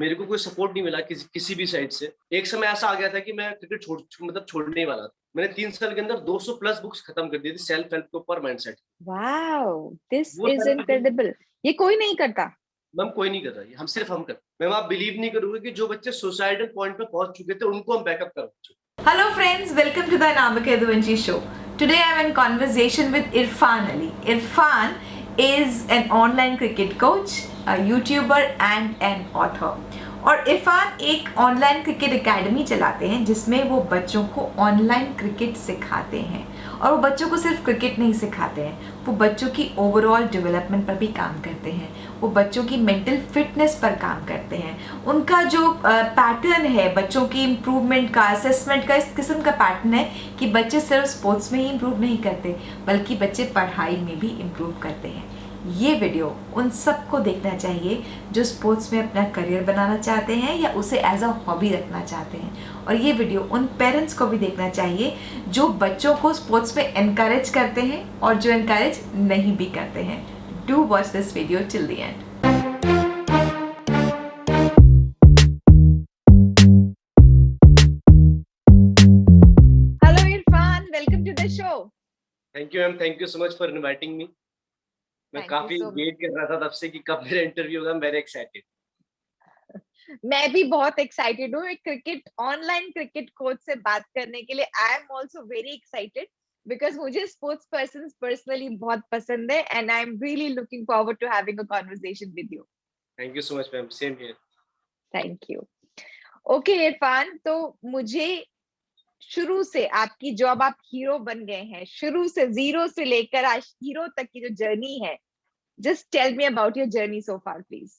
मेरे को कोई सपोर्ट नहीं मिला किसी भी साइड से। एक समय ऐसा आ गया था कि मैं क्रिकेट छोड़ने ही वाला था। मैंने 3 साल के अंदर 200 प्लस बुक्स खत्म कर दी थी सेल्फ हेल्प के ऊपर, माइंडसेट। वाओ, दिस वो इज सारी चीजें इनक्रेडिबल। ये कोई नहीं करता। मैम कोई नहीं कर रहा है, हम सिर्फ हम कर। मैम आप बिलीव नहीं करोगे कि जो बच्चे सुसाइडल पॉइंट पे पहुंच चुके थे उनको हम बैकअप कर चुके। Hello friends, welcome to the Anamika Yadurvanshi show. Today I am in conversation with Irfan Ali. Irfan is an online cricket coach, a YouTuber and an author. और इरफान एक ऑनलाइन क्रिकेट एकेडमी चलाते हैं जिसमें वो बच्चों को ऑनलाइन क्रिकेट सिखाते हैं। और वो बच्चों को सिर्फ क्रिकेट नहीं सिखाते हैं, वो बच्चों की ओवरऑल डेवलपमेंट पर भी काम करते हैं, वो बच्चों की मेंटल फिटनेस पर काम करते हैं। उनका जो पैटर्न है बच्चों की इम्प्रूवमेंट का, असेसमेंट का, इस किस्म का पैटर्न है कि बच्चे सिर्फ स्पोर्ट्स में ही इम्प्रूव नहीं करते बल्कि बच्चे पढ़ाई में भी इम्प्रूव करते हैं। ये वीडियो उन सबको देखना चाहिए जो स्पोर्ट्स में अपना करियर बनाना चाहते हैं या उसे एज अ हॉबी रखना चाहते हैं। और ये वीडियो उन पेरेंट्स को भी देखना चाहिए जो बच्चों को स्पोर्ट्स में एनकरेज करते हैं और जो एनकरेज नहीं भी करते हैं। Do watch this video till the end. Hello Irfan, welcome to the show. Thank you ma'am, thank you so much for inviting me. मैं Thank you काफी so much. वेट कर रहा था तब से कि कब मेरा इंटरव्यू होगा। Very excited. मैं भी बहुत एक्साइटेड हूँ। एक ऑनलाइन क्रिकेट कोच से बात करने के लिए I am also very excited because मुझे स्पोर्ट्स पर्सनली बहुत पसंद है and I am really looking forward to having a conversation with you. Thank you so much ma'am, same here. Thank you. Okay Irfan, तो मुझे शुरू से आपकी जॉब, आप हीरो बन गए हैं, शुरू से जीरो से लेकर आज हीरो तक की जो जर्नी है, just tell me about your journey so far please.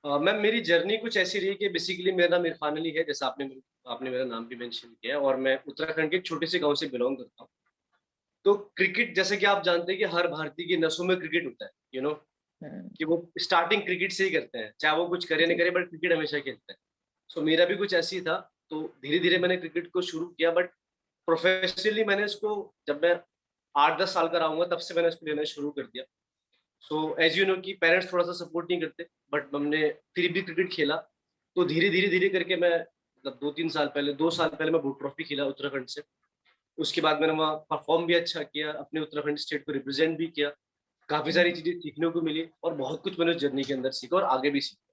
Ma'am मेरी जर्नी कुछ ऐसी रही कि बेसिकली मेरा नाम इरफान अली है, जैसा आपने मेरा नाम भी मेंशन किया है, और मैं उत्तराखंड के एक छोटे से गांव से बिलोंग करता हूँ। तो क्रिकेट, जैसे कि आप जानते हैं कि हर भारतीय की नसों में क्रिकेट होता है, कि वो स्टार्टिंग क्रिकेट से ही करते हैं, चाहे वो कुछ करे ना करे, बट क्रिकेट हमेशा खेलते हैं। सो मेरा भी कुछ ऐसी था। तो धीरे धीरे मैंने क्रिकेट को शुरू किया, बट प्रोफेशनली मैंने इसको जब मैं 8-10 साल का रहूंगा तब से मैंने इसको लेना शुरू कर दिया। सो एज यू नो कि पेरेंट्स थोड़ा सा सपोर्ट नहीं करते, बट हमने फिर भी क्रिकेट खेला। तो धीरे धीरे धीरे करके मैं मतलब 2 साल पहले मैं बोट ट्रॉफी खेला उत्तराखंड से। उसके बाद मैंने वहाँ परफॉर्म भी अच्छा किया, अपने उत्तराखंड स्टेट को रिप्रेजेंट भी किया। काफी सारी चीजें सीखने को मिली और बहुत कुछ मैंने उस जर्नी के अंदर सीखा और आगे भी सीखा।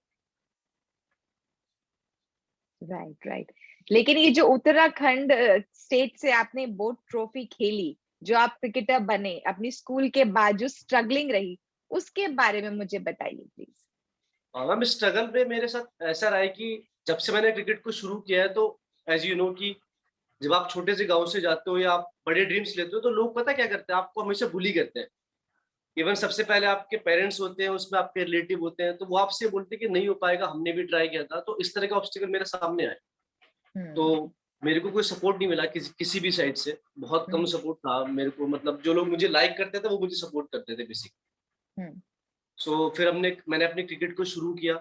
Right right. लेकिन ये जो उत्तराखंड स्टेट से आपने बोट ट्रॉफी खेली, जो आप क्रिकेटर बने अपनी स्कूल के बाद, जो स्ट्रगलिंग रही, उसके बारे में मुझे बताइए प्लीज। मैम स्ट्रगल पे मेरे साथ ऐसा रहा है कि जब से मैंने क्रिकेट को शुरू किया है, तो एज यू नो कि जब आप छोटे से गांव से जाते हो या आप बड़े ड्रीम्स लेते हो, तो लोग पता क्या करते हैं, आपको हमेशा बुली करते हैं। इवन सबसे पहले आपके पेरेंट्स होते हैं, उसमें आपके रिलेटिव होते हैं, तो वो आपसे बोलते हैं कि नहीं हो पाएगा, हमने भी ट्राई किया था। तो इस तरह का ऑब्स्टिकल मेरे सामने आए। तो मेरे को कोई सपोर्ट नहीं मिला किसी भी साइड से। बहुत कम सपोर्ट था मेरे को, मतलब जो लोग मुझे लाइक करते थे वो मुझे सपोर्ट करते थे बेसिकली। सो फिर मैंने अपने क्रिकेट को शुरू किया।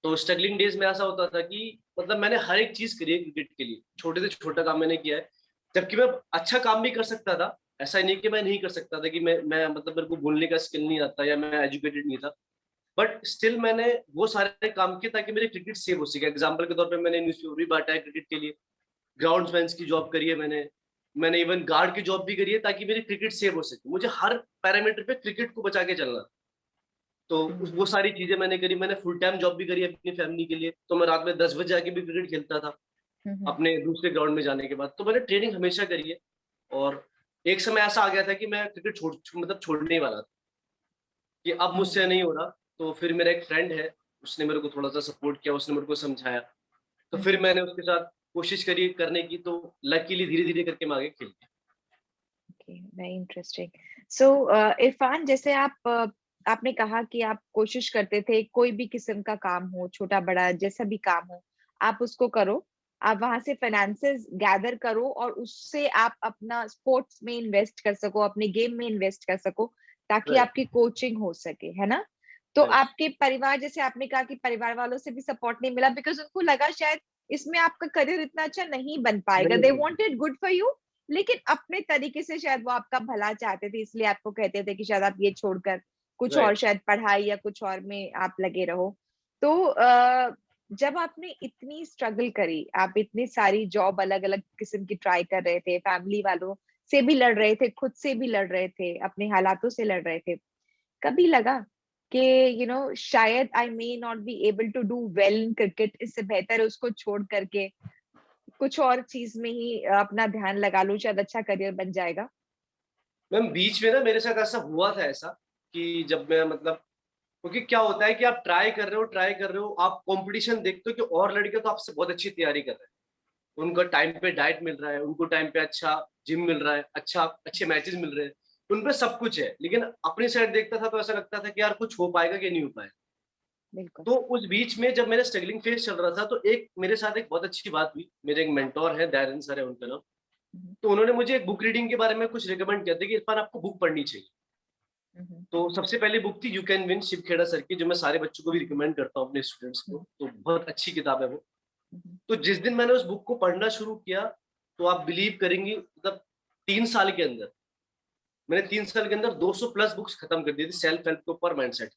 तो स्ट्रगलिंग डेज में ऐसा होता था कि मतलब मैंने हर एक चीज करी है क्रिकेट के लिए, छोटे से छोटा काम मैंने किया है। जबकि मैं अच्छा काम भी कर सकता था, ऐसा नहीं कि मैं नहीं कर सकता था, कि मैं मतलब मेरे को बोलने का स्किल नहीं आता या मैं एजुकेटेड नहीं था। बट स्टिल मैंने वो सारे काम किए ताकि मेरे क्रिकेट सेव हो सके। एग्जाम्पल के तौर पर मैंने न्यूज़पेपर भी बांटा है क्रिकेट के लिए, ग्राउंड्समैन की जॉब करी है मैंने इवन गार्ड की जॉब भी करी है, ताकि मेरी क्रिकेट सेव हो सके। मुझे हर पैरामीटर पे क्रिकेट को बचा के चलना। तो वो सारी चीजें मैंने करी। मैंने फुल टाइम जॉब भी करी अपनी फैमिली के लिए। तो मैं रात में 10 बजे आके भी क्रिकेट खेलता था अपने दूसरे ग्राउंड में जाने के बाद। तो मैंने ट्रेनिंग हमेशा करी है। और एक समय ऐसा आ गया था कि मैं क्रिकेट छोड़ने ही वाला था, कि अब मुझसे नहीं हो रहा। तो फिर मेरा एक फ्रेंड है, उसने मेरे को थोड़ा सा सपोर्ट किया, उसने मेरे को समझाया। तो फिर मैंने उसके साथ कोशिश करी करने की, तो लकीली धीरे धीरे करके मैं आगे खेल गया। Very interesting. सो इरफान, जैसे आपने कहा कि आप कोशिश करते थे कोई भी किस्म का काम हो, छोटा बड़ा जैसा भी काम हो, आप उसको करो, आप वहां से फाइनेंसेस गैदर करो और उससे आप अपना स्पोर्ट्स में इन्वेस्ट कर सको, अपने गेम में इन्वेस्ट कर सको, ताकि Right, आपकी कोचिंग हो सके, है ना? तो right. आपके परिवार, जैसे आपने कहा कि परिवार वालों से भी सपोर्ट नहीं मिला बिकॉज उनको लगा शायद इसमें आपका करियर इतना अच्छा नहीं बन पाएगा, नहीं दे नहीं, वांटेड गुड फॉर यू, लेकिन अपने तरीके से शायद वो आपका भला चाहते थे, इसलिए आपको कहते थे कि शायद आप ये छोड़कर कुछ और, right. शायद पढ़ाई या कुछ और में आप लगे रहो। तो जब आपने इतनी स्ट्रगल करी, आप इतनी सारी जॉब अलग-अलग किस्म की ट्राई कर रहे थे, फैमिली वालों से भी लड़ रहे थे, खुद से भी लड़ रहे थे, अपने हालातों से लड़ रहे थे। कभी लगा कि शायद I may not be able to do well in cricket, इससे बेहतर है उसको छोड़ करके कुछ और चीज में ही अपना ध्यान लगा लूं, शायद अच्छा करियर बन जाएगा? मैम बीच में ना मेरे साथ ऐसा हुआ था, ऐसा कि जब मैं मतलब, क्योंकि क्या होता है कि आप ट्राई कर रहे हो, आप कंपटीशन देखते हो कि और लड़के तो आपसे बहुत अच्छी तैयारी कर रहे हैं, उनको टाइम पे डाइट मिल रहा है, उनको टाइम पे अच्छा जिम मिल रहा है, अच्छे मैचेस मिल रहे हैं, उन पे सब कुछ है, लेकिन अपनी साइड देखता था तो ऐसा लगता था कि यार कुछ हो पाएगा कि नहीं हो पाएगा। बिल्कुल। तो उस बीच में जब मेरा स्ट्रगलिंग फेज चल रहा था, तो एक मेरे साथ एक बहुत अच्छी बात हुई। मेरे एक मेंटोर है, दायरन सर है उनका नाम। हम्म, तो उन्होंने मुझे एक बुक रीडिंग के बारे में कुछ रिकमेंड किया था कि इरफान आपको बुक पढ़नी चाहिए। हम्म, तो सबसे पहली बुक थी you can win, Shiv Khera sir की, जो मैं सारे बच्चों को भी रिकमेंड करता हूँ, अपने स्टूडेंट्स को। हम्म, तो बहुत अच्छी किताब है वो। हम्म, तो जिस दिन मैंने उस बुक को पढ़ना शुरू किया, तो आप बिलीव करेंगी, मतलब 3 साल के अंदर मैंने 3 साल के अंदर 200 प्लस बुक्स खत्म कर दी थी, सेल्फ हेल्प के ऊपर, माइंडसेट।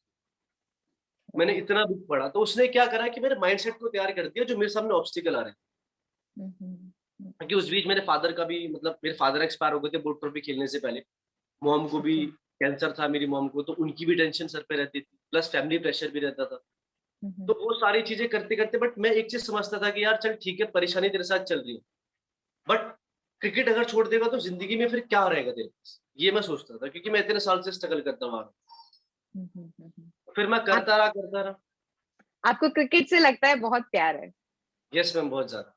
मैंने वाह, इतना बुक पढ़ा, तो उसने क्या करा कि मेरे माइंडसेट को तैयार कर दिया जो मेरे सामने ऑब्स्टिकल आ रहे थे। हम्म, हम्म, क्योंकि उस बीच मेरे फादर का भी, मतलब मेरे फादर एक्सपायर हो गए थे बोर्ड ट्रॉफी खेलने से पहले। मॉम को भी ओके, कैंसर था, मेरी मॉम को, तो उनकी भी टेंशन सर पे रहती थी, प्लस फैमिली प्रेशर भी रहता था। हम्म, तो वो सारी चीजें करते करते, बट मैं एक चीज समझता था कि यार चल ठीक है, परेशानी तेरे साथ चल रही है, बट क्रिकेट अगर छोड़ देगा तो जिंदगी में फिर क्या रहेगा तेरे पास, ये मैं सोचता था, क्योंकि मैं इतने साल से स्ट्रगल करता हुआ आ रहा हम्म। हूं। फिर मैं आप करता रहा। आपको क्रिकेट से लगता है बहुत प्यार है? यस मैम, बहुत ज्यादा।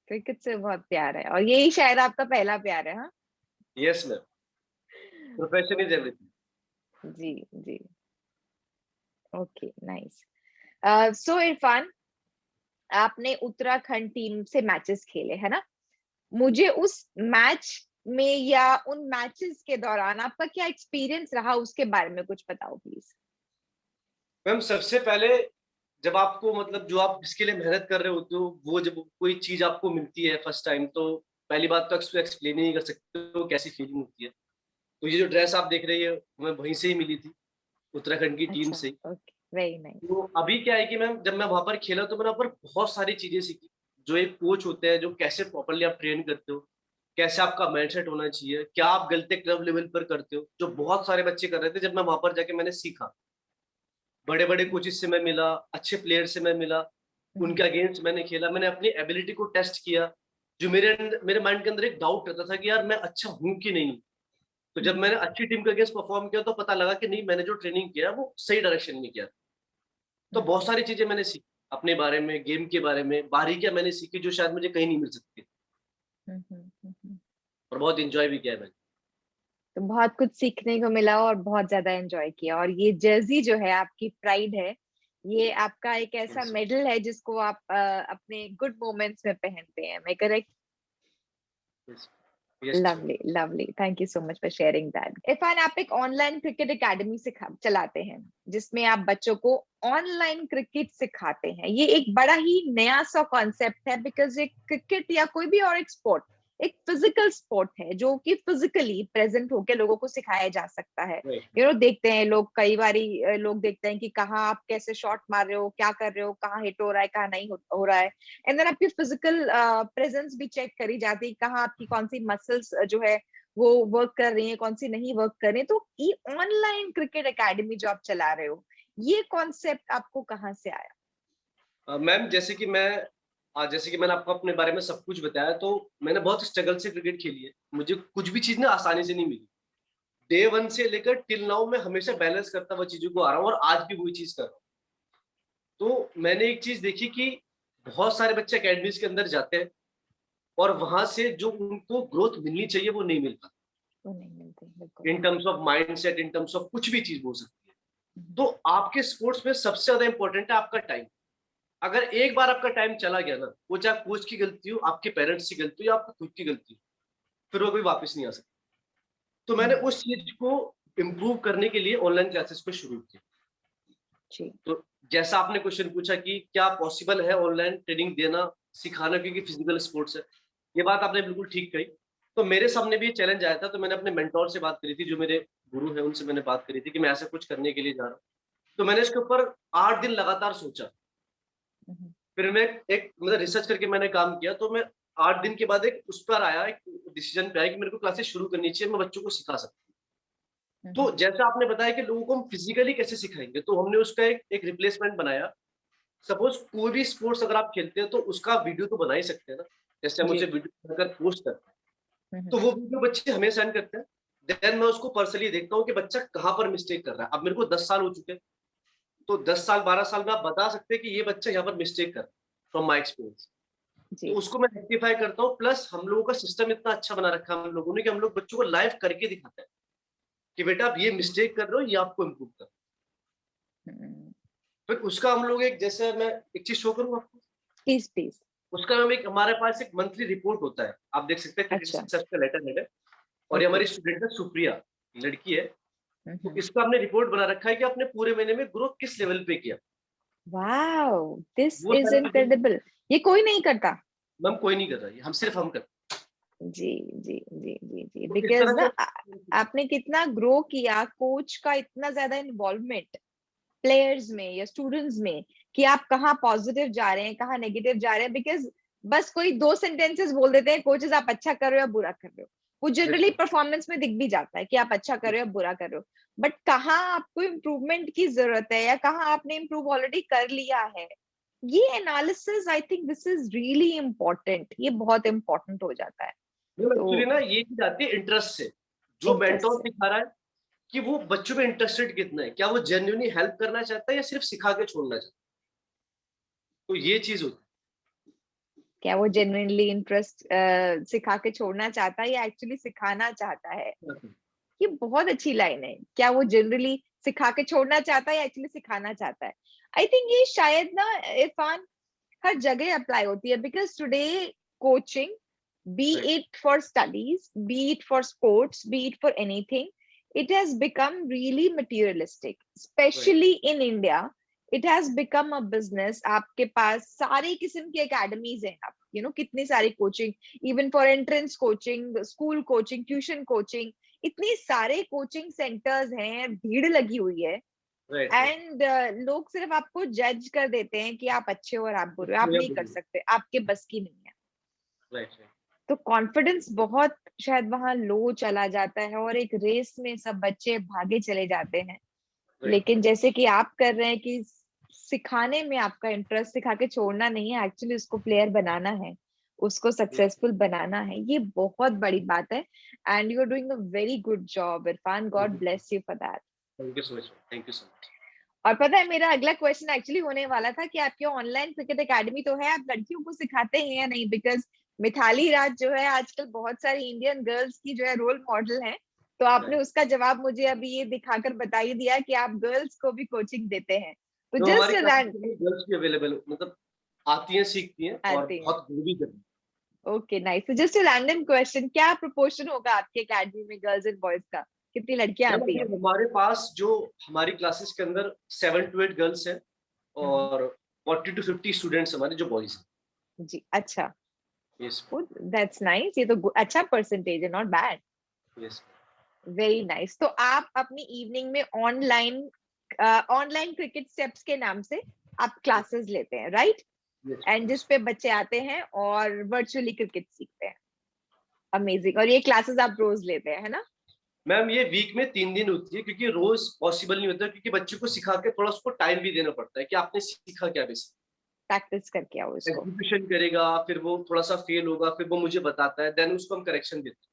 क्रिकेट से बहुत प्यार है, और यही शायद आपका पहला प्यार है, हाँ? Yes ma'am, profession is okay, everything. जी, जी, ओके, नाइस। सो इरफान, आपने उत्तराखंड टीम से मैचेस खेले है ना? मुझे उस मैच में या उन मैचेस के दौरान आपका क्या एक्सपीरियंस रहा, उसके बारे में कुछ बताओ प्लीज। मैम सबसे पहले, जब आपको, मतलब जो आप जिसके लिए मेहनत कर रहे होते हो, वो जब कोई चीज आपको मिलती है फर्स्ट टाइम, तो पहली बात तो एक्सप्लेन ही नहीं कर सकते हो कैसी फीलिंग होती है। तो ये जो ड्रेस आप देख रही है, हमें वहीं से ही मिली थी, उत्तराखंड की टीम अच्छा, से। Okay, very nice. तो अभी क्या है कि मैम, जब मैं वहां पर खेला तो मैंने वहां पर बहुत सारी चीजें सीखी, जो एक कोच होते हैं, जो कैसे प्रॉपरली आप ट्रेन करते हो, कैसे आपका माइंडसेट होना चाहिए, क्या आप गलती क्लब लेवल पर करते हो, जो बहुत सारे बच्चे कर रहे थे। जब मैं वहां पर जाके मैंने सीखा, बड़े बड़े कोचेस से मैं मिला, अच्छे प्लेयर से मैं मिला, उनके अगेंस्ट मैंने खेला, मैंने अपनी एबिलिटी को टेस्ट किया। जो मेरे माइंड के अंदर एक डाउट रहता था कि यार मैं अच्छा हूं कि नहीं, तो जब मैंने अच्छी टीम के अगेंस्ट परफॉर्म किया तो पता लगा कि नहीं, मैंने जो ट्रेनिंग किया वो सही डायरेक्शन में किया। तो बहुत सारी चीजें मैंने सीखी अपने बारे में, गेम के बारे में, बारीकियां मैंने सीखी जो शायद मुझे कहीं नहीं मिल सकती, और बहुत इंजॉय भी किया मैंने। तो बहुत कुछ सीखने को मिला और बहुत ज्यादा एंजॉय किया, और ये जर्सी जो है आपकी प्राइड है, ये आपका एक ऐसा यस मेडल है जिसको आप अपने गुड मोमेंट्स में पहनते हैं, मैं correct? Yes yes. Lovely, lovely, thank you so much for sharing that. Irfan, आप एक ऑनलाइन क्रिकेट एकेडमी चलाते हैं, जिसमें आप बच्चों को ऑनलाइन क्रिकेट सिखाते हैं। ये एक बड़ा ही नया सा कॉन्सेप्ट है, बिकॉज एक क्रिकेट या कोई भी और एक स्पोर्ट एक फिजिकल स्पोर्ट है, जो कि फिजिकली प्रेजेंट होकर लोगों को सिखाया जा सकता है। देखते हैं लोग, कई बारी लोग देखते हैं कि कहाँ आप कैसे शॉट मार रहे हो, क्या कर रहे हो, कहाँ हिट हो रहा है, कहाँ नहीं हो रहा है। एंड देन आपकी फिजिकल प्रेजेंस भी चेक करी जाती है, कहाँ आपकी कौन सी मसल्स जो है वो वर्क कर रही हैं, कौन सी नहीं वर्क कर रही है। तो ये ऑनलाइन क्रिकेट एकेडमी जो आप चला रहे हो, ये कॉन्सेप्ट आपको कहाँ से आया? मैम जैसे कि मैंने आपको अपने बारे में सब कुछ बताया, तो मैंने बहुत स्ट्रगल से क्रिकेट खेली है, मुझे कुछ भी चीज ना आसानी से नहीं मिली। डे वन से लेकर टिल नाउ मैं हमेशा बैलेंस करता हुआ चीजों को आ रहा हूँ, और आज भी वही चीज कर रहा हूँ। तो मैंने एक चीज देखी कि बहुत सारे बच्चे अकेडमीज के अंदर जाते हैं, और वहां से जो उनको ग्रोथ मिलनी चाहिए वो नहीं मिल पाती, वो नहीं मिलते, बिल्कुल। In terms of mind set, in terms of कुछ भी चीज हो सकती है। हम्म, तो आपके स्पोर्ट्स में सबसे ज्यादा इंपॉर्टेंट है आपका टाइम। अगर एक बार आपका टाइम चला गया ना, वो चाहे कोच की गलती हो, आपके पेरेंट्स की गलती हो, या आपकी खुद की गलती हो, फिर वो कोई वापस नहीं आ सकता। तो मैंने हम्म, उस चीज को इम्प्रूव करने के लिए ऑनलाइन क्लासेस को शुरू किया। जी, तो जैसा आपने क्वेश्चन पूछा कि क्या पॉसिबल है ऑनलाइन ट्रेनिंग देना, सिखाना, क्योंकि फिजिकल स्पोर्ट्स है, ये बात आपने बिल्कुल ठीक कही। तो मेरे सामने भी ये चैलेंज आया था, तो मैंने अपने मेंटोर से बात करी थी, जो मेरे गुरु हैं, उनसे मैंने बात करी थी कि मैं ऐसा कुछ करने के लिए जा रहा हूँ। तो मैंने इसके ऊपर 8 दिन लगातार सोचा, फिर मैं एक मतलब रिसर्च करके मैंने काम किया, तो मैं 8 दिन के बाद एक उस पर आया, एक डिसीजन पे आया कि मेरे को क्लासेस शुरू करनी चाहिए, मैं बच्चों को सिखा सकता हूँ। तो जैसा आपने बताया कि लोगों को हम फिजिकली कैसे सिखाएंगे, तो हमने उसका एक रिप्लेसमेंट बनाया। सपोज कोई भी स्पोर्ट्स अगर आप खेलते हैं तो उसका वीडियो तो बना ही सकते हैं ना, जैसे हम जी। उसे वीडियो बनाकर पोस्ट करते हैं, हम्म, तो वो वीडियो बच्चे हमें सेंड करते हैं। देन मैं उसको पर्सनली देखता हूँ कि बच्चा कहाँ पर मिस्टेक कर रहा है। अब मेरे को 10 साल हो चुके हैं, तो 10 साल 12 साल में आप बता सकते हैं कि ये बच्चा यहाँ पर मिस्टेक कर रहा है, फ्रॉम माय एक्सपीरियंस। तो जी। उसको मैं रेक्टिफाई करता हूँ। प्लस हम लोगों का सिस्टम इतना अच्छा बना रखा है हम लोगों ने कि हम लोग बच्चों को लाइव करके दिखाते हैं कि बेटा आप ये मिस्टेक कर रहे हो, ये आपको इम्प्रूव कर। हम्म, फिर उसका हम लोग एक, जैसे मैं एक चीज शो करूँ आपको, प्लीज प्लीज। उसका हम एक, हमारे पास एक मंथली रिपोर्ट होता है, आप देख सकते हैं, क्रिकेट अच्छा। सक्सेस का लेटर हेड है। और ये ओके। हमारी स्टूडेंट है सुप्रिया, लड़की है। तो हम्म। इसका हमने रिपोर्ट बना रखा है कि आपने पूरे महीने में ग्रोथ किस लेवल पे किया। वाओ, दिस वो इज सारी चीजें इनक्रेडिबल। ये कोई नहीं करता। मैम कोई नहीं कर रहा है, हम सिर्फ हम कर। जी जी जी जी जी, तो इस बिकॉज तरह ना से आपने कितना ग्रो किया, कोच का इतना ज्यादा इन्वॉल्वमेंट प्लेयर्स में या स्टूडेंट्स में, कि आप कहाँ पॉजिटिव जा रहे हैं, कहाँ नेगेटिव जा रहे हैं। बिकॉज बस कोई 2 सेंटेंसेस बोल देते हैं कोचेस, आप अच्छा कर रहे हो या बुरा कर रहे हो। वो जनरली परफॉर्मेंस में दिख भी जाता है कि आप अच्छा कर रहे हो या बुरा कर रहे हो। बट कहाँ आपको इम्प्रूवमेंट की जरूरत है या कहाँ आपने इम्प्रूव ऑलरेडी कर लिया है, ये analysis, I think this is really important. ये बहुत इंपॉर्टेंट हो जाता है। एक्चुअली तो ना ये चीज आती है इंटरेस्ट से। जो इंटरेस्ट मेंटोर से। सिखा रहा है कि वो बच्चों में इंटरेस्टेड कितना है, क्या वो जेन्युइनली हेल्प करना चाहता है या सिर्फ सिखा के छोड़ना चाहता है। तो ये चीज होती क्या वो जेन्युइनली इंटरेस्ट सिखा के छोड़ना चाहता है या एक्चुअली सिखाना चाहता है। है। ये बहुत अच्छी लाइन है। क्या वो जनरली सिखा के छोड़ना चाहता है या एक्चुअली सिखाना चाहता है। आई थिंक ये शायद ना इरफान हर जगह अप्लाई होती है। Because today coaching, be Right. it for studies, be it for sports, be it for anything, it has become really materialistic, Right. especially in India. It has become a business. आपके पास सारे किस्म की academies हैं। आप कितनी सारी coaching, even for entrance coaching, school coaching, tuition coaching, इतनी सारे कोचिंग सेंटर्स हैं, भीड़ लगी हुई है। Right. Right. एंड लोग सिर्फ आपको जज कर देते हैं कि आप अच्छे हो और आप बुरे हो, आप नहीं कर सकते, आपके बस की नहीं है। Right. Right. तो कॉन्फिडेंस बहुत शायद वहां लो चला जाता है और एक रेस में सब बच्चे भागे चले जाते हैं। Right. लेकिन जैसे कि आप कर रहे हैं कि सिखाने में आपका इंटरेस्ट, सिखा के छोड़ना नहीं है, एक्चुअली उसको प्लेयर बनाना है, उसको सक्सेसफुल बनाना है। ये बहुत बड़ी बात है। And you are doing a very good job Irfan, God bless you for that. Thank you so much. Thank you so much. और पता है मेरा अगला क्वेश्चन एक्चुअली होने वाला था कि आपके ऑनलाइन क्रिकेट एकेडमी तो है, आप लड़कियों को सिखाते हैं या नहीं। बिकॉज मिथाली राज जो है आजकल बहुत सारी इंडियन गर्ल्स की जो है रोल मॉडल है। तो आपने Right. उसका जवाब मुझे अभी ये दिखाकर बता ही दिया कि आप गर्ल्स को भी कोचिंग देते हैं। तो तो जस्ट हमारी क्लासेस रैंक के लिए गर्ल्स भी अवेलेबल, मतलब आती हैं, सीखती हैं और आते हैं। बहुत ग्रो भी करती ओके नाइस। तो जस्ट रैंडम क्वेश्चन, क्या प्रोपोर्शन होगा आपके एकेडमी में गर्ल्स एंड बॉयज का, कितनी लड़कियां हैं। आती अभी हैं। हमारे पास जो हमारी क्लासेस के अंदर 7 to 8 गर्ल्स हैं और 40 to 50 स्टूडेंट्स हमारे जो बॉयज जी अच्छा। हैं। यस। That's nice. ये तो अच्छा परसेंटेज है, not bad. Yes. Very nice. तो आप अपनी इवनिंग में ऑनलाइन क्रिकेट स्टेप्स के नाम से आप क्लासेस लेते हैं, राइट। एंड जिस पे बच्चे आते हैं और वर्चुअली क्रिकेट सीखते हैं। अमेजिंग। और ये क्लासेस आप रोज लेते हैं, है ना। मैम ये वीक में 3 दिन होती है, क्योंकि रोज पॉसिबल नहीं होता, क्योंकि बच्चे को सिखा के थोड़ा उसको टाइम भी देना पड़ता है कि आपने सीखा क्या, बेसिक प्रैक्टिस करके आओ इसको। एग्जीक्यूशन करेगा, फिर वो थोड़ा सा फेल होगा, फिर वो मुझे बताता है, देन उसको हम करेक्शन देते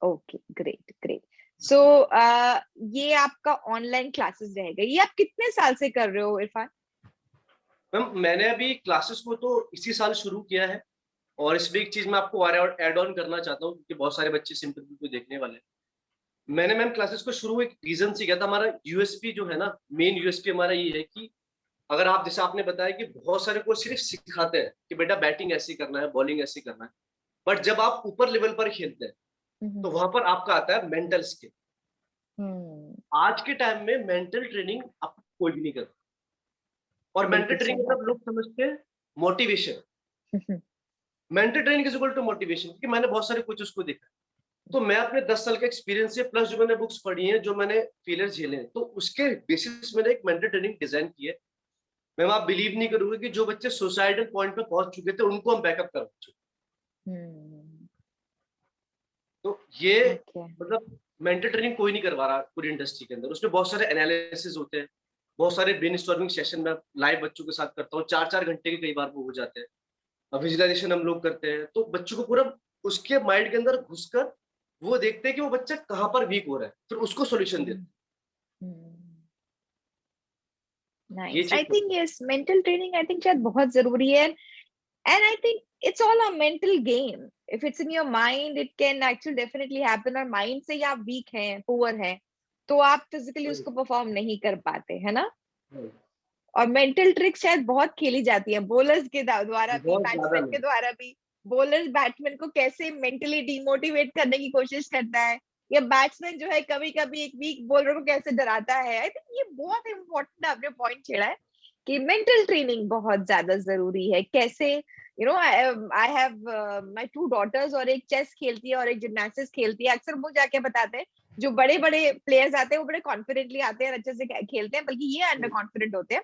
ओके ग्रेट ग्रेट। सो ये आपका ऑनलाइन क्लासेस रहेगा, ये आप कितने साल से कर रहे हो इरफान। हैं। मैम मैंने अभी क्लासेस को तो इसी साल शुरू किया है, और इसमें एक चीज मैं आपको ऐड ऑन करना चाहता हूँ, क्योंकि बहुत सारे बच्चे इस इंटरव्यू को देखने वाले हैं। मैंने मैम क्लासेस को शुरू एक रीजन से किया था। हमारा यूएसपी जो है ना, मेन यूएसपी हमारा ये है कि अगर आप, जैसे आपने बताया कि बहुत सारे को सिर्फ सिखाते हैं कि बेटा बैटिंग ऐसी करना है, बॉलिंग ऐसी करना है, बट जब आप ऊपर लेवल पर खेलते हैं तो वहां पर आपका आता है मेंटल स्किल। आज के टाइम में मेंटल ट्रेनिंग आपको कोई भी नहीं करता, और मेंटल बिल्कुल सही ट्रेनिंग बात मतलब लोग समझते हैं मोटिवेशन। है। Mental training is equal to motivation, क्योंकि मैंने बहुत सारे कोचेस को देखा। तो मैं अपने 10 साल के एक्सपीरियंस से, प्लस जो मैंने बुक्स पढ़ी हैं, जो मैंने फेलियर झेले हैं, तो उसके बेसिस मैंने एक मेंटल ट्रेनिंग डिजाइन की है। मैम आप बिलीव नहीं करोगे कि जो बच्चे सुसाइडल पॉइंट पे पहुंच चुके थे उनको हम बैकअप कर चुके। तो ये ओके। मतलब मेंटल ट्रेनिंग कोई नहीं करवा रहा पूरी इंडस्ट्री के अंदर। उसमें बहुत सारे एनालिसिस होते हैं, बहुत सारे ब्रेनस्टॉर्मिंग सेशन में लाइव बच्चों के साथ करता हूँ, 4-4 घंटे के कई बार वो हो जाते हैं। विजुअलाइजेशन हम लोग करते हैं, तो बच्चों को पूरा उसके माइंड के अंदर घुसकर वो देखते हैं कि वो बच्चा कहाँ पर वीक हो रहा है, फिर उसको सोल्यूशन देते हैं। ये नाइस। आई चीज think yes, mental training I think शायद बहुत जरूरी है। And I think it's all a mental game. If it's in your mind, it can actually definitely happen. और mind से ही आप weak हैं, poor हैं, तो आप physically उसको perform नहीं कर पाते, है ना? और mental tricks शायद बहुत खेली जाती है, bowlers के द्वारा भी, बहुत ज्यादा batsman के द्वारा भी। bowlers बैट्समैन को कैसे mentally demotivate करने की कोशिश करता है, या बैट्समैन जो है कभी कभी एक वीक बॉलर को कैसे डराता है। आई थिंक ये बहुत इंपॉर्टेंट आपने पॉइंट छेड़ा है कि मेंटल ट्रेनिंग बहुत ज्यादा जरूरी है। कैसे आई हैव माय 2 daughters, और एक चेस खेलती है और एक जिम्नास्टिक्स खेलती है। अक्सर वो जाके बताते हैं जो बड़े बड़े प्लेयर्स आते हैं वो बड़े कॉन्फिडेंटली आते हैं और अच्छे से खेलते हैं, बल्कि ये अंडर कॉन्फिडेंट होते हैं।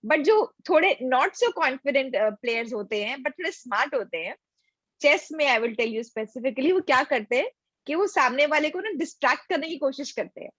बट जो थोड़े नॉट सो कॉन्फिडेंट प्लेयर्स होते हैं बट थोड़े स्मार्ट होते हैं, चेस में I will tell you specifically, वो क्या करते हैं कि वो सामने वाले को ना डिस्ट्रैक्ट करने की कोशिश करते हैं,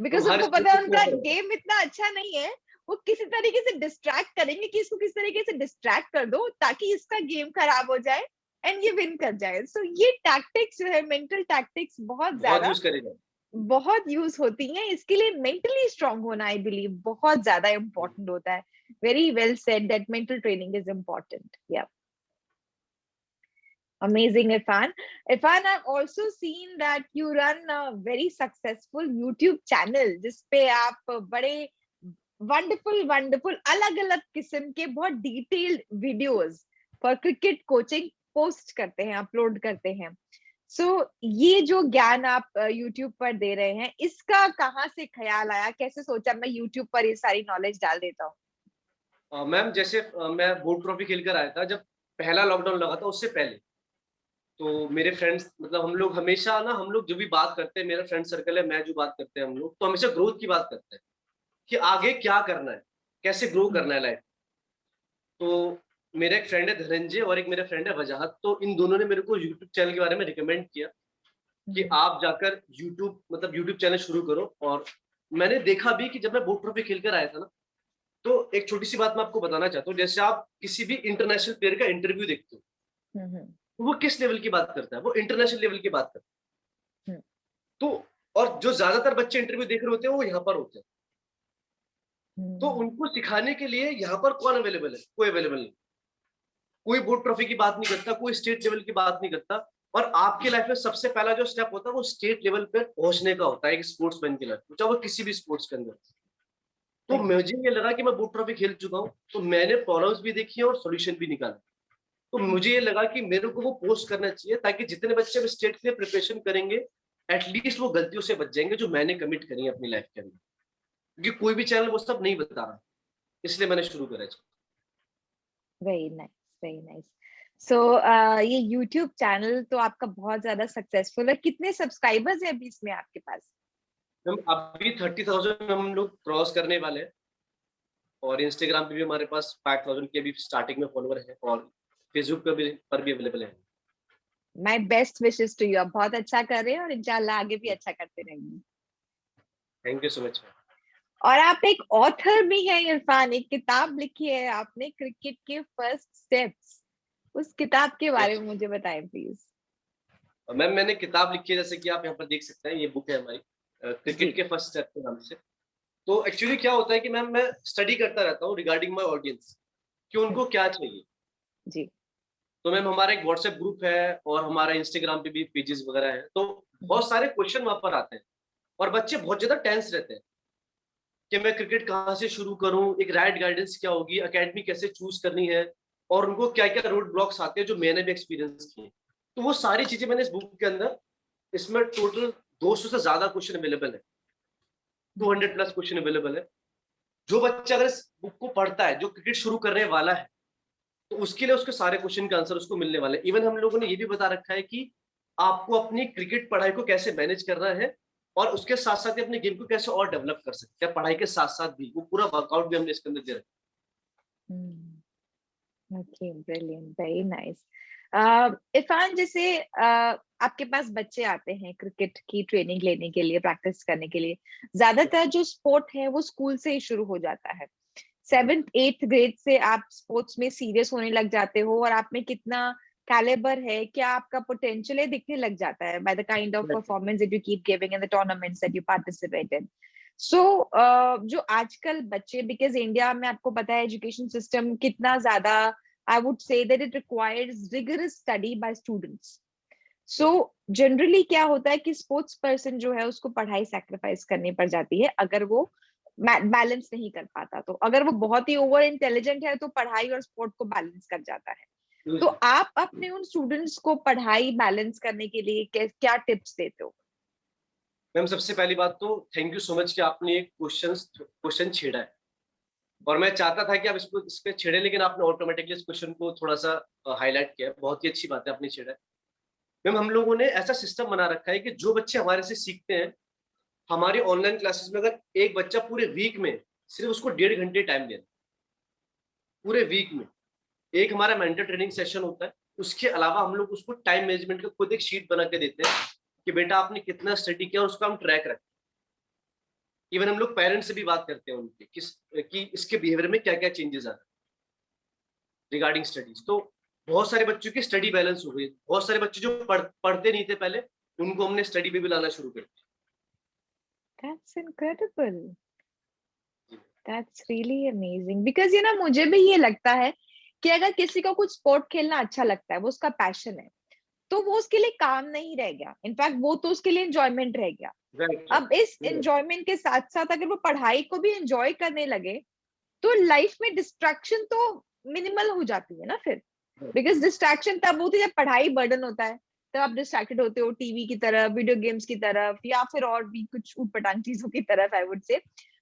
बिकॉज हर उनको पता है स्पोर्ट उनका में गेम इतना अच्छा नहीं है। वो किसी तरीके से डिस्ट्रैक्ट करेंगे कि इसको किस तरीके से डिस्ट्रैक्ट कर दो ताकि इसका गेम खराब हो जाए एंड ये विन कर जाए। सो ये टैक्टिक्स जो है, मेंटल टैक्टिक्स बहुत बहुत ज्यादा यूज करेगा। बहुत यूज होती हैं। इसके लिए मेंटली स्ट्रांग होना आई बिलीव बहुत ज्यादा इंपॉर्टेंट होता है। Very well said that mental training is important. या amazing, Irfan. Irfan, I've also seen that you run a very successful YouTube channel जिसपे आप बड़े वंडरफुल अलग अलग किस्म के बहुत detailed videos for cricket coaching post करते हैं, अपलोड करते हैं। सो ये जो ज्ञान आप YouTube पर दे रहे हैं, इसका कहाँ से ख्याल आया, कैसे सोचा मैं YouTube पर ये सारी नॉलेज डाल देता हूँ? मैम जैसे मैं बोर्ड ट्रॉफी खेलकर आया था, जब पहला लॉकडाउन लगा था उससे पहले, तो मेरे फ्रेंड्स मतलब हम लोग हमेशा ना, हम लोग जो भी बात करते हैं, मेरा फ्रेंड सर्कल है, मैं जो बात करते हैं हम लोग, तो हमेशा ग्रोथ की बात करते हैं कि आगे क्या करना है, कैसे ग्रो करना है लाइफ। तो मेरा एक फ्रेंड है धनंजय और एक मेरा फ्रेंड है वजाहत, तो इन दोनों ने मेरे को यूट्यूब चैनल के बारे में रिकमेंड किया कि आप जाकर यूट्यूब चैनल शुरू करो। और मैंने देखा भी कि जब मैं बोर्ड ट्रॉफी खेलकर आया था ना, तो एक छोटी सी बात मैं आपको बताना चाहता हूँ। जैसे आप किसी भी इंटरनेशनल प्लेयर का इंटरव्यू देखते हो, वो किस लेवल की बात करता है, वो इंटरनेशनल लेवल की बात करता है। तो और जो ज्यादातर बच्चे इंटरव्यू देख रहे होते हैं वो यहाँ पर होते हैं, तो उनको सिखाने के लिए यहाँ पर कौन अवेलेबल है? कोई अवेलेबल नहीं। कोई बोर्ड ट्रॉफी की बात नहीं करता, कोई स्टेट लेवल की बात नहीं करता। और आपकी लाइफ में सबसे पहला जो स्टेप होता है वो स्टेट लेवल पर पहुंचने का होता है एक स्पोर्ट्समैन की लाइफ में, चाहे वो किसी भी स्पोर्ट्स के अंदर। तो मुझे ये लगा कि मैं बोर्ड ट्रॉफी खेल चुका हूँ, तो मैंने प्रॉब्लम्स भी देखी है और सॉल्यूशन भी निकाला। तो मुझे ये लगा कि मेरे को वो पोस्ट करना चाहिए ताकि जितने बच्चे स्टेट के लिए प्रिपरेशन करेंगे एटलीस्ट वो गलतियों से बच जाएंगे जो मैंने कमिट करी है अपनी लाइफ के अंदर, क्योंकि कोई भी चैनल वो सब नहीं बता रहा, इसलिए मैंने शुरू करा। Very nice, very nice. So ये YouTube चैनल तो आपका बहुत ज्यादा सक्सेसफुल है। कितने सब्सक्राइबर्स हैं अभी इसमें आपके पास? हम अभी 30,000 हम लोग क्रॉस करने वाले हैं, और इंस्टाग्राम पे भी हमारे पास 5,000 के अभी स्टार्टिंग में फॉलोअर है, और फेसबुक पर भी अवेलेबल है। My best wishes to you. आप बहुत अच्छा कर रहे हैं और इंशाल्लाह आगे भी अच्छा करते रहेंगे। Thank you so much. और आप एक ऑथर भी हैं इरफान, एक किताब लिखी है आपने, क्रिकेट के फर्स्ट स्टेप्स। उस किताब के बारे में मुझे बताएं प्लीज। मैम मैंने किताब लिखी है, जैसे कि आप यहाँ पर देख सकते हैं, ये बुक है हमारी क्रिकेट के फर्स्ट स्टेप के नाम से। तो एक्चुअली क्या होता है कि मैम मैं स्टडी करता रहता हूँ रिगार्डिंग माय ऑडियंस कि उनको क्या चाहिए जी। तो मैम हमारा एक व्हाट्सएप ग्रुप है और हमारा इंस्टाग्राम पे भी पेजेस वगैरह है, तो बहुत सारे क्वेश्चन वहां पर आते हैं और बच्चे बहुत ज्यादा टेंस रहते हैं कि मैं क्रिकेट कहाँ से शुरू करूं, एक राइट गाइडेंस क्या होगी, एकेडमी कैसे चूज करनी है, और उनको क्या क्या रोड ब्लॉक्स आते हैं जो मैंने भी एक्सपीरियंस किए। तो वो सारी चीजें मैंने इस बुक के अंदर, इसमें टोटल 200 से ज्यादा क्वेश्चन अवेलेबल है, 200 प्लस क्वेश्चन अवेलेबल है। जो बच्चा अगर इस बुक को पढ़ता है, जो क्रिकेट शुरू करने वाला है, तो उसके लिए उसके सारे क्वेश्चन के आंसर उसको मिलने वाले। इवन हम लोगों ने ये भी बता रखा है कि आपको अपनी क्रिकेट पढ़ाई को कैसे मैनेज करना है और उसके साथ साथ अपने गेम को कैसे और डेवलप कर सकते हैं पढ़ाई के साथ साथ भी, वो पूरा वर्कआउट भी हमने इसके अंदर दे रखा है। Okay, brilliant, very nice. Irfan, जैसे आपके पास बच्चे आते हैं क्रिकेट की ट्रेनिंग लेने के लिए, प्रैक्टिस करने के लिए, ज्यादातर जो स्पोर्ट है वो स्कूल से ही शुरू हो जाता है। 7th 8th ग्रेड से आप स्पोर्ट्स में सीरियस होने लग जाते हो, और आप में कितना कैलिबर है, क्या आपका पोटेंशियल है, दिखने लग जाता है by the kind of performance that you keep giving in the tournaments that you participate in. So जो आजकल बच्चे, बिकॉज इंडिया में आपको पता है एजुकेशन सिस्टम कितना ज्यादा, I would say that it requires rigorous study bye students. So generally क्या होता है कि स्पोर्ट्स पर्सन जो है उसको पढ़ाई सैक्रिफाइस करनी पड़ जाती है अगर वो बैलेंस नहीं कर पाता। तो अगर वो बहुत ही ओवर इंटेलिजेंट है तो पढ़ाई और स्पोर्ट को बैलेंस कर जाता है। तो आप अपने उन स्टूडेंट्स को पढ़ाई बैलेंस करने के लिए क्या टिप्स देते हो? मैम, सबसे पहली बात तो थैंक यू सो मच कि आपने एक क्वेश्चन छेड़ा है, और मैं चाहता था कि आप इस पे छेड़े, लेकिन आपने ऑटोमेटिकली इस क्वेश्चन को थोड़ा सा हाईलाइट किया। बहुत ही अच्छी बात है, आपने छेड़ा है। मैम, हम लोगों ने ऐसा सिस्टम बना रखा है कि जो बच्चे हमारे से सीखते हैं, हमारी ऑनलाइन क्लासेस में अगर एक बच्चा पूरे वीक में सिर्फ उसको 1.5 घंटे टाइम देना, पूरे वीक में एक हमारा मेंटर ट्रेनिंग सेशन होता है। उसके अलावा हम लोग उसको टाइम मैनेजमेंट का खुद एक शीट बना के देते हैं कि बेटा आपने कितना स्टडी किया, और उसका हम ट्रैक रखें। इवन हम लोग पेरेंट्स से भी बात करते हैं उनके कि इसके बिहेवियर में क्या क्या चेंजेस आ रहे हैं रिगार्डिंग स्टडीज। तो बहुत सारे बच्चों की स्टडी बैलेंस हो गई। बहुत सारे बच्चे जो पढ़ते नहीं थे पहले, उनको हमने स्टडी पे भी लाना शुरू कर दिया। That's incredible. That's really amazing. Because मुझे भी ये लगता है कि अगर किसी को कुछ स्पोर्ट खेलना अच्छा लगता है, वो उसका पैशन है, तो वो उसके लिए काम नहीं रह गया। इनफैक्ट वो तो उसके लिए एंजॉयमेंट रह गया। अब इस एंजॉयमेंट के साथ साथ अगर वो पढ़ाई को भी एंजॉय करने लगे, तो लाइफ में डिस्ट्रैक्शन तो मिनिमल हो जाती है ना फिर। बिकॉज डिस्ट्रैक्शन तब होती है जब पढ़ाई बर्डन होता है, तब आप डिस्ट्रैक्टेड होते हो टीवी की तरफ, वीडियो गेम्स की तरफ, या फिर और भी कुछ ऊटपटांग चीजों की तरफ, आई वुड से।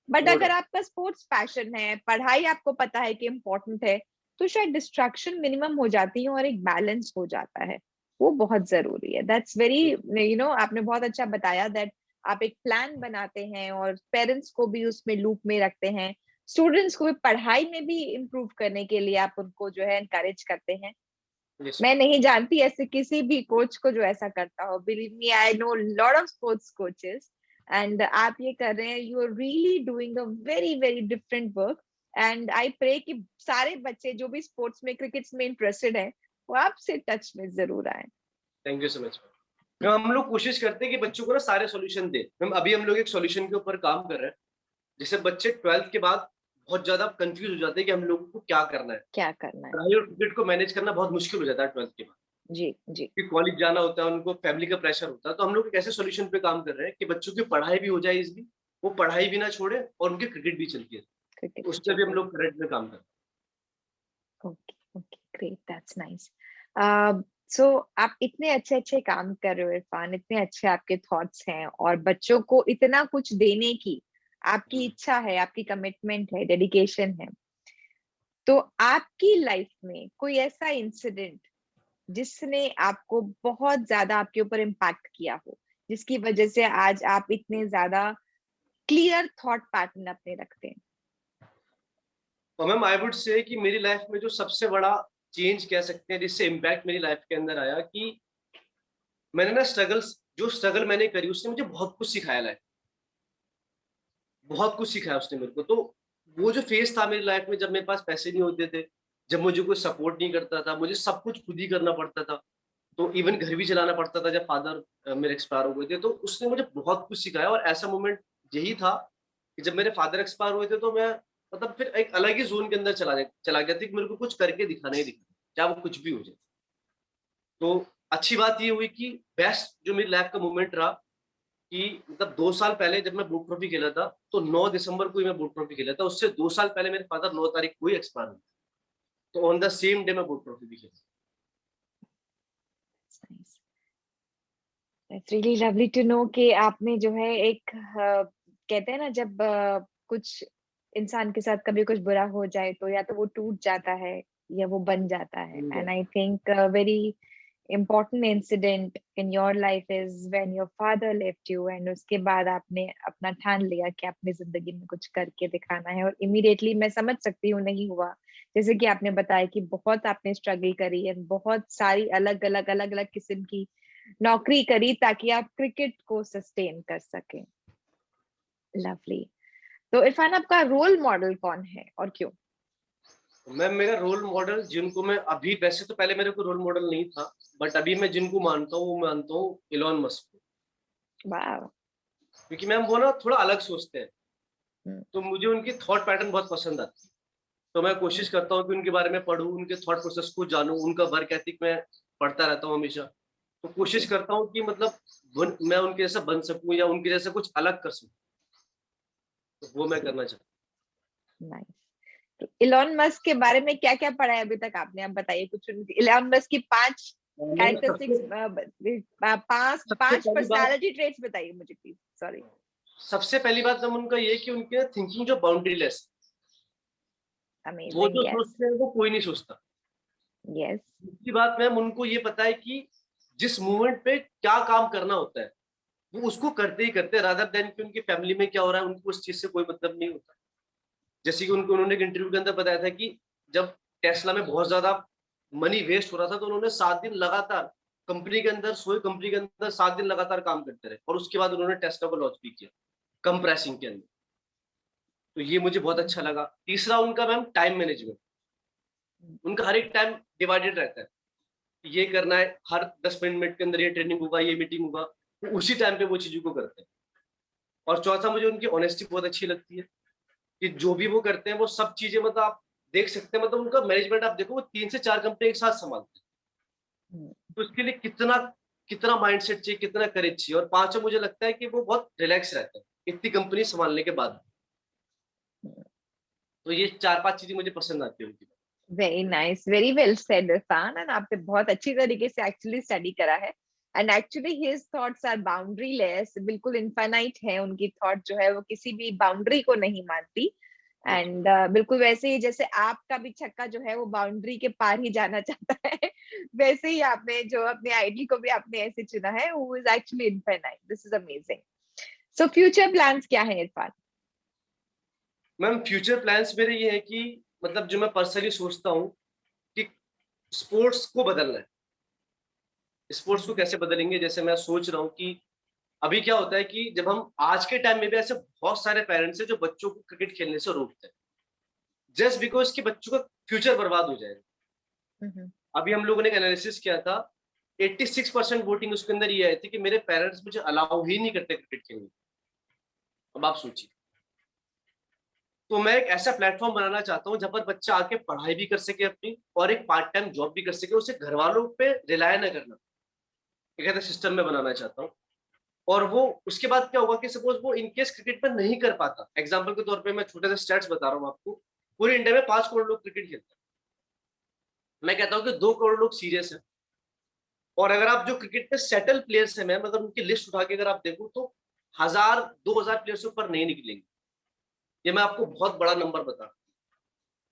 बट अगर आपका स्पोर्ट्स पैशन है, पढ़ाई आपको पता है कि इम्पोर्टेंट है, तो शायद डिस्ट्रैक्शन मिनिमम हो जाती है और एक बैलेंस हो जाता है। वो बहुत जरूरी है। दैट्स वेरी, आपने बहुत अच्छा बताया दैट आप एक प्लान बनाते हैं और पेरेंट्स को भी उसमें लूप में रखते हैं, स्टूडेंट्स को भी पढ़ाई में भी इम्प्रूव करने के लिए आप उनको जो है एनकरेज करते हैं। मैं नहीं जानती ऐसे किसी भी कोच को जो ऐसा करता हो। Believe me, I know lot of sports coaches, and आप ये कर रहे हैं, you are really doing a very very different work. And I pray कि सारे बच्चे जो भी स्पोर्ट्स में, क्रिकेट्स में इंटरेस्टेड है, वो आपसे टच में जरूर आए। Thank you so much. हम लोग कोशिश करते हैं कि बच्चों को ना सारे सॉल्यूशन दे। अभी हम लोग एक सॉल्यूशन के ऊपर काम कर रहे हैं, जिससे बच्चे 12th के बाद बहुत ज्यादा कंफ्यूज हो जाते हैं कि हम लोगों को क्या करना है। पढ़ाई और क्रिकेट को मैनेज करना बहुत मुश्किल हो जाता है 12th के बाद। जी जी। कॉलेज जाना होता है, उनको फैमिली का प्रेशर होता है। तो हम लोग एक ऐसे सॉल्यूशन पे काम कर रहे हैं कि बच्चों की पढ़ाई भी हो जाए इजली, वो पढ़ाई भी ना छोड़े, और उनकी क्रिकेट भी चलती है। उससे भी हम लोग करंट में काम कर रहे हैं। Okay okay, great, that's nice. So आप इतने अच्छे अच्छे काम कर रहे हो इरफान, इतने अच्छे आपके थॉट्स हैं, और बच्चों को इतना कुछ देने की आपकी इच्छा है, आपकी कमिटमेंट है, डेडिकेशन है। तो आपकी लाइफ में कोई ऐसा इंसिडेंट जिसने आपको बहुत ज्यादा आपके ऊपर इम्पैक्ट किया हो, जिसकी वजह से आज आप इतने ज्यादा क्लियर थॉट पैटर्न अपने रखते हैं? और मैम, आई वुड से कि मेरी लाइफ में जो सबसे बड़ा चेंज कह सकते हैं, जिससे इम्पैक्ट मेरी लाइफ के अंदर आया, कि मैंने ना जो स्ट्रगल मैंने करी, उसने मुझे बहुत कुछ सिखाया। लाइफ बहुत कुछ सिखाया उसने मेरे को। तो वो जो फेज था मेरी लाइफ में, जब मेरे पास पैसे नहीं होते थे, जब मुझे कोई सपोर्ट नहीं करता था, मुझे सब कुछ खुद ही करना पड़ता था, तो इवन घर भी चलाना पड़ता था जब फादर मेरे एक्सपायर हो गए थे, तो उसने मुझे बहुत कुछ सिखाया। और ऐसा मोमेंट यही था कि जब मेरे फादर एक्सपायर हुए थे, तो मैं मतलब फिर एक अलग ही जोन के अंदर चला गया था कि मेरे को कुछ करके दिखाना ही दिखाना, चाहे वो कुछ भी हो जाए। तो अच्छी बात ये हुई कि बेस्ट जो मेरी लाइफ का मोमेंट रहा, कि मतलब 2 साल पहले जब मैं बोट ट्रॉफी खेला था, तो 9 दिसंबर को ही मैं बोट ट्रॉफी खेला था। उससे 2 साल पहले मेरे फादर 9 तारीख को ही एक्सपायर हुए, तो ऑन द सेम डे मैं बोट ट्रॉफी भी खेला। It's really lovely to know कि आपने जो है एक कहते हैं ना, जब कुछ इंसान के साथ कभी कुछ बुरा हो जाए तो या तो वो टूट जाता है या वो बन जाता है। And I think very important incident in your life is when your father left you, and उसके बाद आपने अपना ठान लिया कि अपनी जिंदगी में कुछ करके दिखाना है, और immediately मैं समझ सकती हूँ नहीं हुआ। जैसे कि आपने बताया कि बहुत आपने स्ट्रगल करी है, बहुत सारी अलग अलग किस्म की नौकरी करी ताकि आप क्रिकेट को सस्टेन कर सकें। लवली। तो इरफान, आपका रोल मॉडल कौन है और क्यों? मैम मेरा रोल मॉडल जिनको मैं अभी, वैसे तो पहले मेरे को रोल मॉडल नहीं था, बट अभी मैं जिनको मानता हूँ वो मानता हूँ इलॉन मस्क को। वाह। क्योंकि मैम वो ना थोड़ा अलग सोचते हैं, हम्म, तो मुझे उनकी थॉट पैटर्न बहुत पसंद आती है। तो मैं कोशिश करता हूँ कि उनके बारे में पढूं, उनके थॉट प्रोसेस को जानूं, उनका वर्क एथिक मैं पढ़ता रहता हूँ हमेशा। तो कोशिश जी, करता हूँ कि मतलब मैं उनके जैसा बन सकूं या उनके जैसा कुछ अलग कर सकूं, तो वो मैं करना चाहता नाइस। तो इलॉन मस्क के बारे में क्या-क्या पढ़ा है अभी तक आपने? आप बताइए कुछ इलॉन मस्क की 5 हूँ। मैम कैरेक्टरिस्टिक्स, 5 सबसे 5 पहली बात पर्सनालिटी ट्रेट्स बताइए मुझे प्लीज। सॉरी। सबसे पहली बात मैम उनका ये है कि उनके थिंकिंग जो बाउंड्रीलेस, वो अमेजिंग। जो यस, सोचते हैं वो कोई नहीं सोचता। यस। दूसरी बात मैम उनको ये पता है कि जिस मोमेंट पे क्या काम करना होता है वो उसको करते ही करते हैं, रादर देन कि उनकी फैमिली में क्या हो रहा है उनको उस चीज से कोई मतलब नहीं होता। जैसे कि उन्होंने एक इंटरव्यू के अंदर बताया था कि जब टेस्ला में बहुत ज्यादा मनी वेस्ट हो रहा था तो उन्होंने 7 दिन लगातार कंपनी के अंदर सोए, कंपनी के अंदर 7 दिन लगातार काम करते रहे और उसके बाद उन्होंने टेस्ला को लॉन्च भी किया कम प्राइसिंग के अंदर। तो ये मुझे बहुत अच्छा लगा। तीसरा उनका मैम टाइम मैनेजमेंट, उनका हर एक टाइम डिवाइडेड रहता है। ये करना है, हर 10 मिनट के अंदर ये ट्रेनिंग होगा, ये मीटिंग होगा, वो उसी टाइम पे वो चीजों को करते हैं। और चौथा मुझे उनकी ऑनेस्टी बहुत अच्छी लगती है कि जो भी वो करते हैं वो सब चीजें मतलब आप देख सकते हैं, मतलब उनका मैनेजमेंट आप देखो वो 3 से 4 कंपनी एक साथ संभालते हैं। तो इसके लिए कितना कितना माइंडसेट चाहिए, कितना करेज चाहिए। और पांचवा मुझे लगता है कि वो बहुत रिलैक्स रहता है इतनी कंपनी संभालने के बाद। तो ये 4-5 चीजें मुझे पसंद आती है उनकी। Very nice, very well said Irfan. And आपने बहुत अच्छी तरीके से एक्चुअली स्टडी करा है। And actually his thoughts are boundaryless, बिल्कुल इनफाइनाइट है उनकी थॉट जो है, वो किसी भी बाउंड्री को नहीं मानती। एंड बिल्कुल वैसे ही जैसे आपका भी छक्का जो है वो बाउंड्री के पार ही जाना चाहता है, वैसे ही आपने जो अपने आइडल को भी आपने ऐसे चुना है, who is actually infinite. This is amazing. So future plans क्या है इरफान? मैम फ्यूचर प्लान्स मेरे ये है कि मतलब जो मैं पर्सनली सोचता हूँ कि स्पोर्ट्स को बदलना है। स्पोर्ट्स को कैसे बदलेंगे, जैसे मैं सोच रहा हूँ कि अभी क्या होता है कि जब हम आज के टाइम में भी ऐसे बहुत सारे पेरेंट्स हैं जो बच्चों को क्रिकेट खेलने से रोकते हैं जस्ट बिकॉज कि बच्चों का फ्यूचर बर्बाद हो जाएगा। अभी हम लोगों ने एक एनालिसिस किया था, 86% वोटिंग उसके अंदर ये आई थी कि मेरे पेरेंट्स मुझे अलाउ ही नहीं करते क्रिकेट खेलने। अब आप सोचिए। तो मैं एक ऐसा प्लेटफॉर्म बनाना चाहता हूँ जहां पर बच्चा आके पढ़ाई भी कर सके अपनी और एक पार्ट टाइम जॉब भी कर सके, उसे घर वालों पे रिलाय ना करना। एक ऐसा सिस्टम में बनाना चाहता हूँ। और वो उसके बाद क्या होगा कि सपोज वो इनकेस क्रिकेट में नहीं कर पाता, एग्जाम्पल के तौर पे मैं छोटे से स्टैट्स बता रहा हूँ आपको, पूरे इंडिया में 5 करोड़ लोग क्रिकेट खेलते हैं। मैं कहता हूँ कि 2 करोड़ लोग सीरियस है। और अगर आप जो क्रिकेट में सेटल प्लेयर्स हैं मैम, अगर उनकी लिस्ट उठा के अगर आप देखो तो 1000-2000 प्लेयर से ऊपर नहीं निकलेंगे। ये मैं आपको बहुत बड़ा नंबर बता रहा हूं।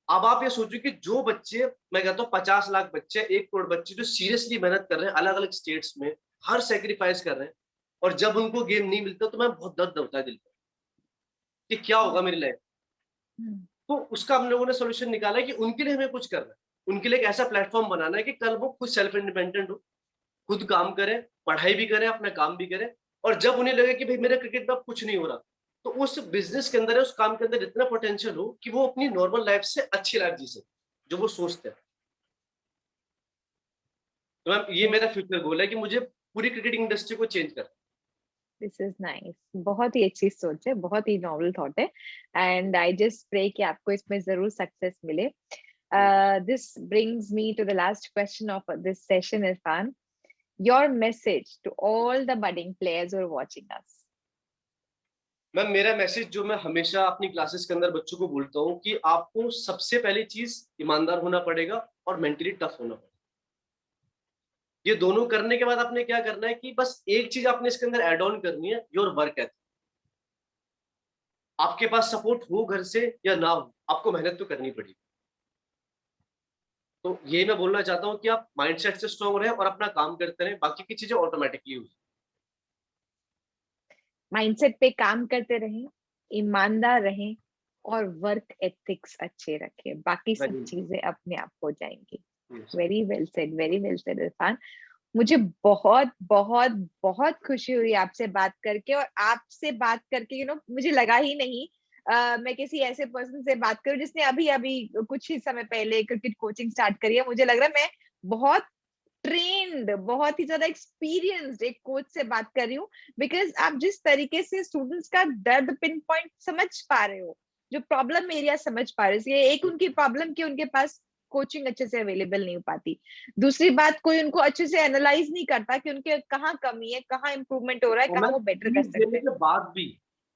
अब आप ये सोचो कि जो बच्चे, मैं कहता हूँ 50 लाख बच्चे, 1 करोड़ बच्चे जो सीरियसली मेहनत कर रहे हैं अलग अलग स्टेट्स में, हर सेक्रीफाइस कर रहे हैं, और जब उनको गेम नहीं मिलता तो मैं बहुत दर्द होता है दिल पर कि क्या होगा मेरी लाइफ। तो उसका हम लोगों ने सोल्यूशन निकाला है कि उनके लिए हमें कुछ करना है, उनके लिए एक ऐसा प्लेटफॉर्म बनाना है कि कल वो खुद सेल्फ इंडिपेंडेंट हो, खुद काम करें, पढ़ाई भी करें, अपना काम भी करें। और जब उन्हें लगे कि भाई मेरे क्रिकेट में अब कुछ नहीं हो रहा, तो उस बिजनेस के अंदर, उस काम के अंदर इतना पोटेंशियल हो कि वो अपनी नॉर्मल लाइफ से अच्छी लाइफ जी सके जो वो सोचते हैं। तो मैम ये मेरा फ्यूचर गोल है कि मुझे पूरी क्रिकेट इंडस्ट्री को चेंज करना। This is nice. बहुत ही अच्छी सोच है, बहुत ही नॉवल थॉट है। एंड आई जस्ट प्रे कि आपको इसमें जरूर सक्सेस मिले। This brings me to the last question of this session Irfan. Your message to all the budding players who are watching us. Ma'am मेरा मैसेज जो मैं हमेशा अपनी क्लासेस के अंदर बच्चों को बोलता हूँ कि आपको सबसे पहली चीज ईमानदार होना पड़ेगा और मेंटली टफ होना पड़ेगा। ये दोनों करने के बाद आपने क्या करना है कि बस एक चीज आपने इसके अंदर ऐड ऑन करनी है, योर वर्क एथिक। आपके पास सपोर्ट हो घर से या ना हो, आपको मेहनत तो करनी पड़ेगी। तो ये मैं बोलना चाहता हूँ कि आप माइंडसेट से स्ट्रांग रहें और अपना काम करते रहें, बाकी की चीजें ऑटोमेटिकली हो। माइंडसेट पे काम करते रहें, ईमानदार रहें, और वर्क एथिक्स अच्छे रखें, बाकी सब Very- चीजें अपने आप हो जाएंगी। yes. Very well said, very well said Irfan. मुझे बहुत बहुत बहुत खुशी हुई आपसे बात करके, और आपसे बात करके मुझे लगा ही नहीं मैं किसी ऐसे पर्सन से बात करूं जिसने अभी अभी कुछ ही समय पहले क्रिकेट कोचिंग स्टार्ट करी है। मुझे लग रहा है मैं बहुत ट्रेन्ड, बहुत ही ज्यादा एक्सपीरियंस्ड एक कोच से बात कर रही हूँ, बिकॉज आप जिस तरीके से स्टूडेंट्स का दर्द पिन पॉइंट समझ पा रहे हो, जो प्रॉब्लम एरिया समझ पा रहे हो। ये एक उनकी प्रॉब्लम कि उनके पास कोचिंग अच्छे से अवेलेबल नहीं हो पाती। दूसरी बात, कोई उनको अच्छे से एनालाइज नहीं करता कि उनके कहाँ कमी है, कहाँ इंप्रूवमेंट हो रहा है, और कहाँ मैम वो बेटर कर फीस सकते देने हैं। के बाद भी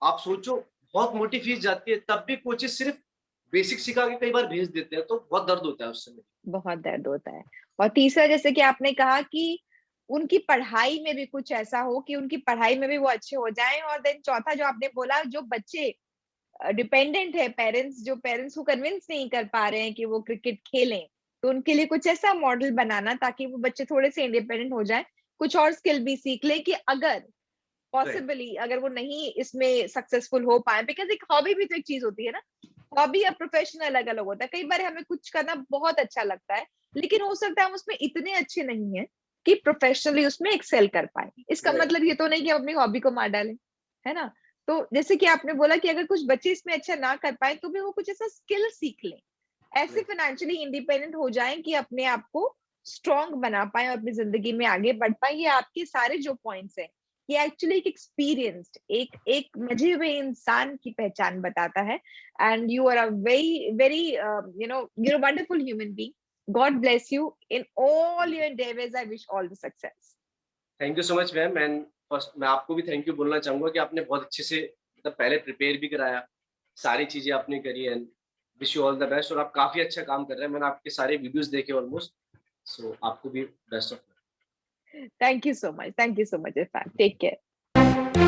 आप सोचो, बहुत मोटी फीस जाती है, तब भी कोचेस सिर्फ बेसिक सिखा के कई बार भेज देते हैं, तो बहुत दर्द होता है उस समय। बहुत दर्द होता है। और तीसरा, जैसे कि आपने कहा कि उनकी पढ़ाई में भी कुछ ऐसा हो कि उनकी पढ़ाई में भी वो अच्छे हो जाएं। और देन चौथा जो आपने बोला, जो बच्चे डिपेंडेंट है, पेरेंट्स को कन्विंस नहीं कर पा रहे हैं कि वो क्रिकेट खेलें, तो उनके लिए कुछ ऐसा मॉडल बनाना ताकि वो बच्चे थोड़े से इंडिपेंडेंट हो जाएं, कुछ और स्किल भी सीख लें कि अगर राइट, पॉसिबली अगर वो नहीं इसमें सक्सेसफुल हो पाए। बिकॉज एक हॉबी भी तो एक चीज होती है ना, हॉबी या प्रोफेशन अलग अलग होता है। कई बार हमें कुछ करना बहुत अच्छा लगता है, लेकिन हो सकता है हम उसमें इतने अच्छे नहीं है कि प्रोफेशनली उसमें एक्सेल कर पाए। इसका राइट, मतलब ये तो नहीं कि हम अपनी हॉबी को मार डालें, है ना। तो जैसे कि आपने बोला कि अगर कुछ बच्चे इसमें अच्छा ना कर पाए तो भी वो कुछ ऐसा स्किल सीख लें, ऐसे राइट, फाइनेंशियली इंडिपेंडेंट हो जाएं कि अपने आप को स्ट्रांग बना पाए और अपनी जिंदगी में आगे बढ़ पाए। ये आपके सारे जो पॉइंट्स हैं, ये एक्चुअली एक एक्सपीरियंस्ड, एक एक मजे हुए इंसान की पहचान बताता है। And you are a very very you're a wonderful human being. God bless you in all your endeavors. I wish all the success. Thank you so much ma'am. And first मैं आपको भी थैंक यू बोलना चाहूंगा कि आपने बहुत अच्छे से मतलब पहले प्रिपेयर भी कराया, सारी चीजें आपने करी, and wish you all the best. और आप काफी अच्छा काम कर रहे हैं, मैंने आपके सारे वीडियोस देखे ऑलमोस्ट, सो आपको भी best of. Thank you so much. Thank you so much, Irfan. Take care.